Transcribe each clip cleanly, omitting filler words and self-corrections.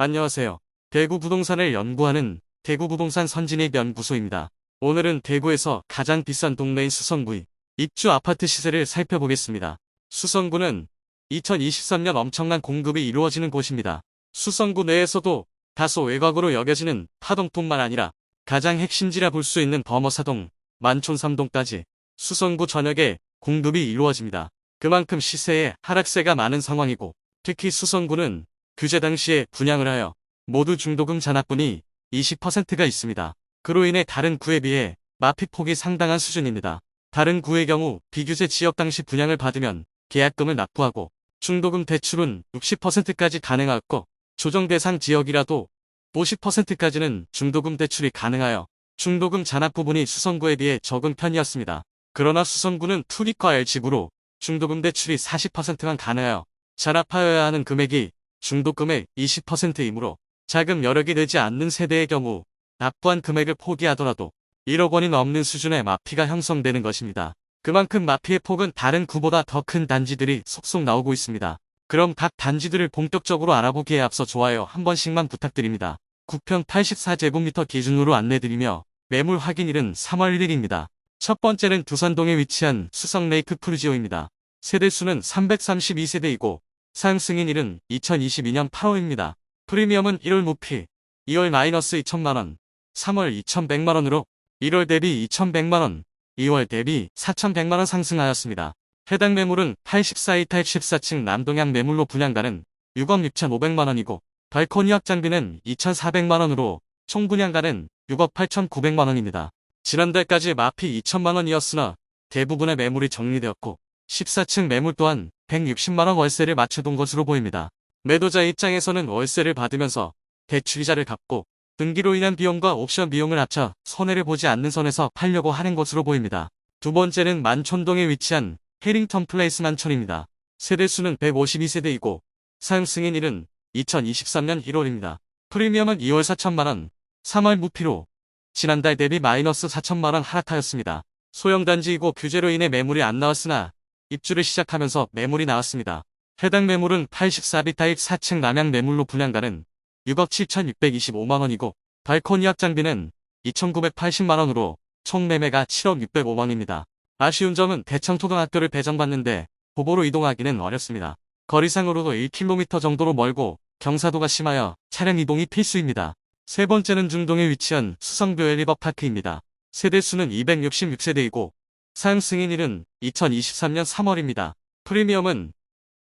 안녕하세요. 대구 부동산을 연구하는 대구부동산 선진입연구소입니다. 오늘은 대구에서 가장 비싼 동네인 수성구의 입주 아파트 시세를 살펴보겠습니다. 수성구는 2023년 엄청난 공급이 이루어지는 곳입니다. 수성구 내에서도 다소 외곽으로 여겨지는 파동뿐만 아니라 가장 핵심지라 볼 수 있는 범어사동, 만촌삼동까지 수성구 전역에 공급이 이루어집니다. 그만큼 시세에 하락세가 많은 상황이고, 특히 수성구는 규제 당시에 분양을 하여 모두 중도금 잔압분이 20%가 있습니다. 그로 인해 다른 구에 비해 마피폭이 상당한 수준입니다. 다른 구의 경우 비규제 지역 당시 분양을 받으면 계약금을 납부하고 중도금 대출은 60%까지 가능하고, 조정 대상 지역이라도 50%까지는 중도금 대출이 가능하여 중도금 잔압 부분이 수성구에 비해 적은 편이었습니다. 그러나 수성구는 투기과 L지구로 중도금 대출이 40%만 가능하여 잔압하여야 하는 금액이 중도금의 20%이므로 자금 여력이 되지 않는 세대의 경우 납부한 금액을 포기하더라도 1억 원이 넘는 수준의 마피가 형성되는 것입니다. 그만큼 마피의 폭은 다른 구보다 더 큰 단지들이 속속 나오고 있습니다. 그럼 각 단지들을 본격적으로 알아보기에 앞서 좋아요 한 번씩만 부탁드립니다. 9평 84제곱미터 기준으로 안내드리며 매물 확인일은 3월 1일입니다. 첫 번째는 두산동에 위치한 수성레이크 푸르지오입니다. 세대수는 332세대이고 사용 승인일은 2022년 8월입니다. 프리미엄은 1월 무피, 2월 마이너스 2천만원, 3월 2100만원으로 1월 대비 2100만원, 2월 대비 4100만원 상승하였습니다. 해당 매물은 84이 타입 14층 남동향 매물로 분양가는 6억 6500만원이고 발코니 확장비는 2400만원으로 총 분양가는 6억 8900만원입니다. 지난달까지 마피 2000만원이었으나 대부분의 매물이 정리되었고 14층 매물 또한 160만원 월세를 맞춰둔 것으로 보입니다. 매도자 입장에서는 월세를 받으면서 대출이자를 갚고 등기로 인한 비용과 옵션 비용을 합쳐 손해를 보지 않는 선에서 팔려고 하는 것으로 보입니다. 두 번째는 만촌동에 위치한 해링턴 플레이스 만촌입니다. 세대수는 152세대이고 사용 승인일은 2023년 1월입니다. 프리미엄은 2월 4천만원, 3월 무피로 지난달 대비 마이너스 4천만원 하락하였습니다. 소형단지이고 규제로 인해 매물이 안 나왔으나 입주를 시작하면서 매물이 나왔습니다. 해당 매물은 84비 타입 4층 남향 매물로 분양가는 6억 7625만원이고 발코니 확장비는 2980만원으로 총 매매가 7억 605만원입니다. 아쉬운 점은 대청초등학교를 배정받는데 도보로 이동하기는 어렵습니다. 거리상으로도 1km 정도로 멀고 경사도가 심하여 차량 이동이 필수입니다. 세 번째는 중동에 위치한 수성뷰 리버파크입니다. 세대수는 266세대이고 사용 승인일은 2023년 3월입니다. 프리미엄은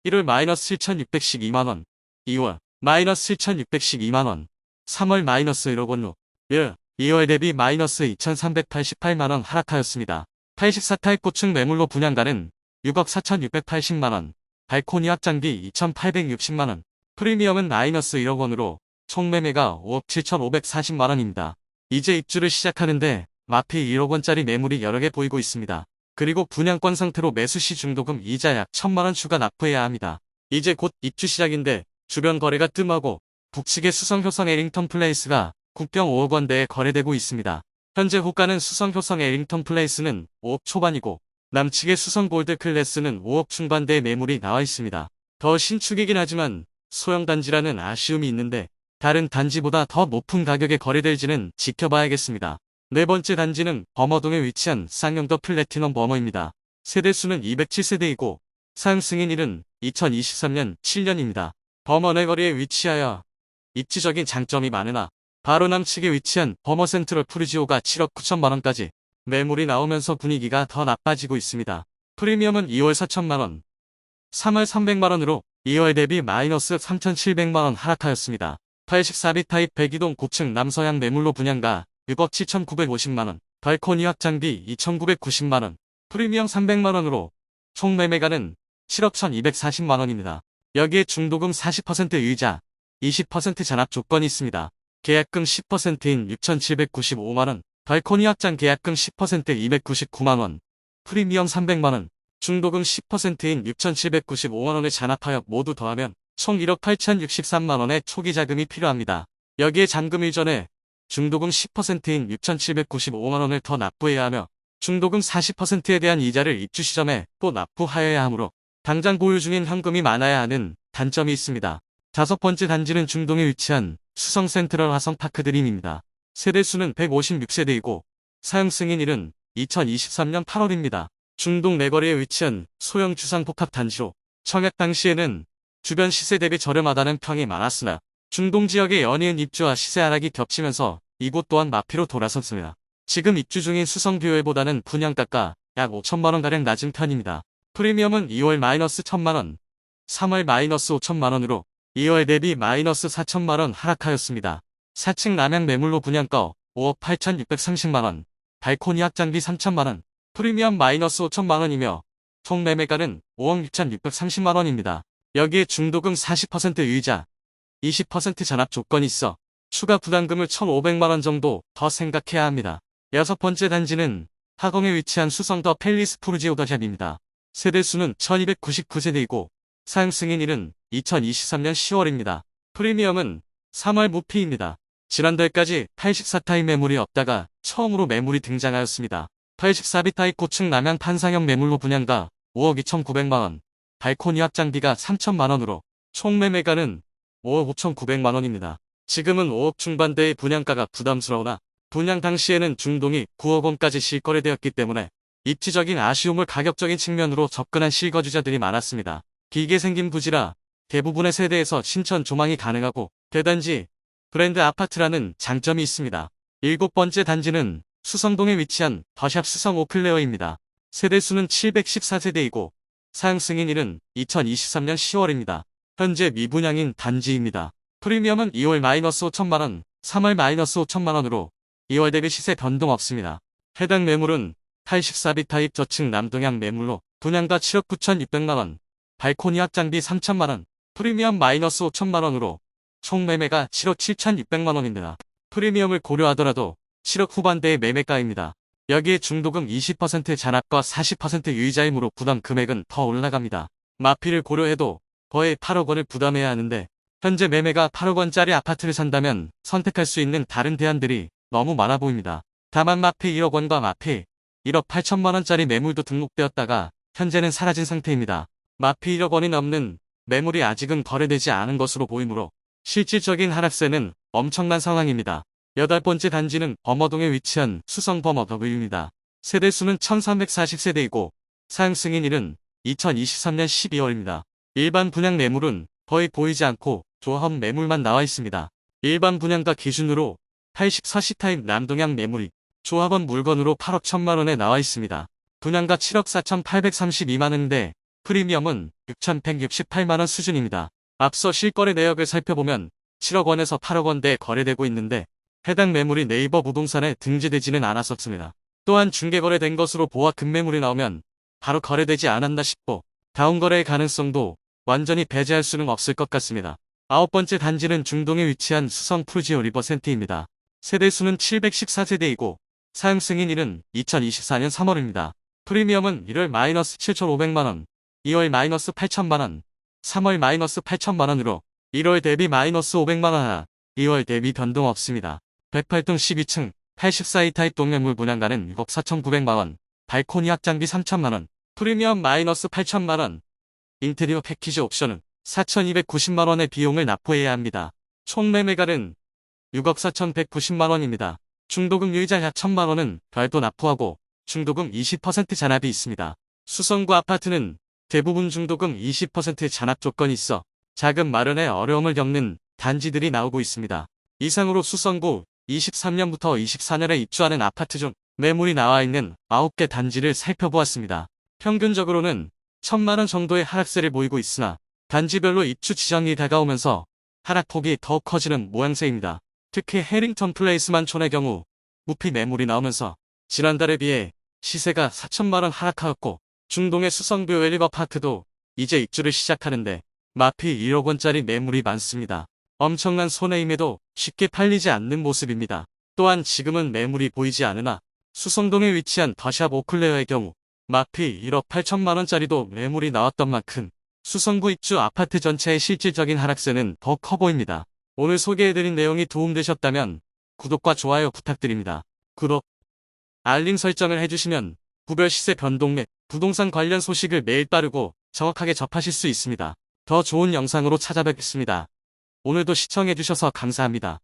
1월 마이너스 7612만원, 2월 마이너스 7612만원, 3월 마이너스 1억 원로 2월 대비 마이너스 2388만원 하락하였습니다. 84타입 고층 매물로 분양가는 6억 4680만원, 발코니 확장비 2860만원, 프리미엄은 마이너스 1억 원으로 총 매매가 5억 7540만원입니다. 이제 입주를 시작하는데 마피 1억 원짜리 매물이 여러 개 보이고 있습니다. 그리고 분양권 상태로 매수 시 중도금 이자 약 1000만원 추가 납부해야 합니다. 이제 곧 입주 시작인데 주변 거래가 뜸하고 북측의 수성효성 에링턴 플레이스가 국병 5억 원대에 거래되고 있습니다. 현재 호가는 수성효성 에링턴 플레이스는 5억 초반이고 남측의 수성 골드 클래스는 5억 중반대의 매물이 나와 있습니다. 더 신축이긴 하지만 소형 단지라는 아쉬움이 있는데 다른 단지보다 더 높은 가격에 거래될지는 지켜봐야겠습니다. 네 번째 단지는 범어동에 위치한 쌍용더 플래티넘 범어입니다. 세대수는 207세대이고 사용 승인일은 2023년 7년입니다. 범어 내거리에 위치하여 입지적인 장점이 많으나 바로 남측에 위치한 범어 센트럴 푸르지오가 7억 9천만원까지 매물이 나오면서 분위기가 더 나빠지고 있습니다. 프리미엄은 2월 4천만원, 3월 300만원으로 2월 대비 마이너스 3700만원 하락하였습니다. 84비 타입 102동 고층 남서향 매물로 분양가 6억 7950만원, 발코니 확장비 2990만원, 프리미엄 300만원으로 총 매매가는 7억 1240만원입니다. 여기에 중도금 40% 의자, 20% 잔압 조건이 있습니다. 계약금 10%인 6795만원, 발코니 확장 계약금 10% 299만원, 프리미엄 300만원, 중도금 10%인 6795만원을 잔압하여 모두 더하면 총 1억 8063만원의 초기 자금이 필요합니다. 여기에 잔금 이전에 중도금 10%인 6795만원을 더 납부해야 하며 중도금 40%에 대한 이자를 입주 시점에 또 납부하여야 하므로 당장 보유 중인 현금이 많아야 하는 단점이 있습니다. 5번째 단지는 중동에 위치한 수성 센트럴 화성파크 드림입니다. 세대수는 156세대이고 사용 승인일은 2023년 8월입니다. 중동 내거리에 위치한 소형 주상복합 단지로 청약 당시에는 주변 시세 대비 저렴하다는 평이 많았으나 중동 지역의 연이은 입주와 시세 하락이 겹치면서 이곳 또한 마피로 돌아섰습니다. 지금 입주 중인 수성 뷰웰보다는 분양가가 약 5천만원가량 낮은 편입니다. 프리미엄은 2월 -1천만원, 3월 -5천만원으로 2월 대비 -4천만원 하락하였습니다. 4층 남양 매물로 분양가 5억 8,630만원, 발코니 확장비 3천만원, 프리미엄 -5천만원이며 총 매매가는 5억 6,630만원입니다. 여기에 중도금 40% 유의자, 20% 잔압 조건이 있어 추가 부담금을 1,500만원 정도 더 생각해야 합니다. 6번째 단지는 하공에 위치한 수성 더 팰리스 푸르지오 더샵입니다. 세대수는 1299세대이고 사용 승인일은 2023년 10월입니다. 프리미엄은 3월 무피입니다. 지난달까지 84타입 매물이 없다가 처음으로 매물이 등장하였습니다. 84B타입 고층 남양 판상형 매물로 분양가 5억 2,900만원, 발코니 확장비가 3천만원으로 총 매매가는 5억 5,900만원입니다. 지금은 5억 중반대의 분양가가 부담스러우나 분양 당시에는 중동이 9억 원까지 실거래되었기 때문에 입지적인 아쉬움을 가격적인 측면으로 접근한 실거주자들이 많았습니다. 길게 생긴 부지라 대부분의 세대에서 신천 조망이 가능하고 대단지 브랜드 아파트라는 장점이 있습니다. 7번째 단지는 수성동에 위치한 더샵 수성 오클레어입니다. 세대수는 714세대이고 사용 승인일은 2023년 10월입니다. 현재 미분양인 단지입니다. 프리미엄은 2월 -5천만원, 3월 -5천만원으로 2월 대비 시세 변동 없습니다. 해당 매물은 84B 타입 저층 남동향 매물로 분양가 7억 9,600만원, 발코니 확장비 3천만원, 프리미엄 -5천만원으로 총 매매가 7억 7,600만원입니다. 프리미엄을 고려하더라도 7억 후반대의 매매가입니다. 여기에 중도금 20% 잔압과 40% 유의자이므로 부담 금액은 더 올라갑니다. 마피를 고려해도 거의 8억 원을 부담해야 하는데 현재 매매가 8억 원짜리 아파트를 산다면 선택할 수 있는 다른 대안들이 너무 많아 보입니다. 다만 마피 1억 원과 마피 1억 8천만 원짜리 매물도 등록되었다가 현재는 사라진 상태입니다. 마피 1억 원이 넘는 매물이 아직은 거래되지 않은 것으로 보이므로 실질적인 하락세는 엄청난 상황입니다. 8번째 단지는 범어동에 위치한 수성 범어더블입니다. 세대수는 1340세대이고 사용 승인일은 2023년 12월입니다. 일반 분양 매물은 거의 보이지 않고 조합 매물만 나와 있습니다. 일반 분양가 기준으로 84C 타입 남동향 매물이 조합원 물건으로 8억 1천만원에 나와 있습니다. 분양가 7억 4,832만원인데 프리미엄은 6,168만원 수준입니다. 앞서 실거래 내역을 살펴보면 7억 원에서 8억 원대에 거래되고 있는데 해당 매물이 네이버 부동산에 등재되지는 않았었습니다. 또한 중개거래된 것으로 보아 급매물이 나오면 바로 거래되지 않았나 싶고 다운거래의 가능성도 완전히 배제할 수는 없을 것 같습니다. 9번째 단지는 중동에 위치한 수성 푸르지오 리버센트입니다. 세대수는 714세대이고 사용 승인일은 2024년 3월입니다. 프리미엄은 1월 -7,500만원, 2월 -8천만원, 3월 -8천만원으로 1월 대비 -500만원 하나, 2월 대비 변동 없습니다. 108동 12층 84E 타입 동매물 분양가는 6억 4,900만원, 발코니 확장비 3천만원, 프리미엄 -8천만원, 인테리어 패키지 옵션은 4,290만원의 비용을 납부해야 합니다. 총 매매가는 6억 4,190만원입니다. 중도금 유의자 약 1,000만원은 별도 납부하고 중도금 20% 잔압이 있습니다. 수성구 아파트는 대부분 중도금 20% 잔압 조건이 있어 자금 마련에 어려움을 겪는 단지들이 나오고 있습니다. 이상으로 수성구 23년부터 24년에 입주하는 아파트 중 매물이 나와 있는 9개 단지를 살펴보았습니다. 평균적으로는 1,000만원 정도의 하락세를 보이고 있으나 단지별로 입주 지정이 다가오면서 하락폭이 더 커지는 모양새입니다. 특히 해링턴 플레이스만촌의 경우 무피 매물이 나오면서 지난달에 비해 시세가 4천만원 하락하였고 중동의 수성뷰 웰리버파크도 이제 입주를 시작하는데 마피 1억 원짜리 매물이 많습니다. 엄청난 손해임에도 쉽게 팔리지 않는 모습입니다. 또한 지금은 매물이 보이지 않으나 수성동에 위치한 더샵 오클레어의 경우 마피 1억 8천만원짜리도 매물이 나왔던 만큼 수성구 입주 아파트 전체의 실질적인 하락세는 더 커 보입니다. 오늘 소개해드린 내용이 도움되셨다면 구독과 좋아요 부탁드립니다. 구독, 알림 설정을 해주시면 구별 시세 변동 및 부동산 관련 소식을 매일 빠르고 정확하게 접하실 수 있습니다. 더 좋은 영상으로 찾아뵙겠습니다. 오늘도 시청해주셔서 감사합니다.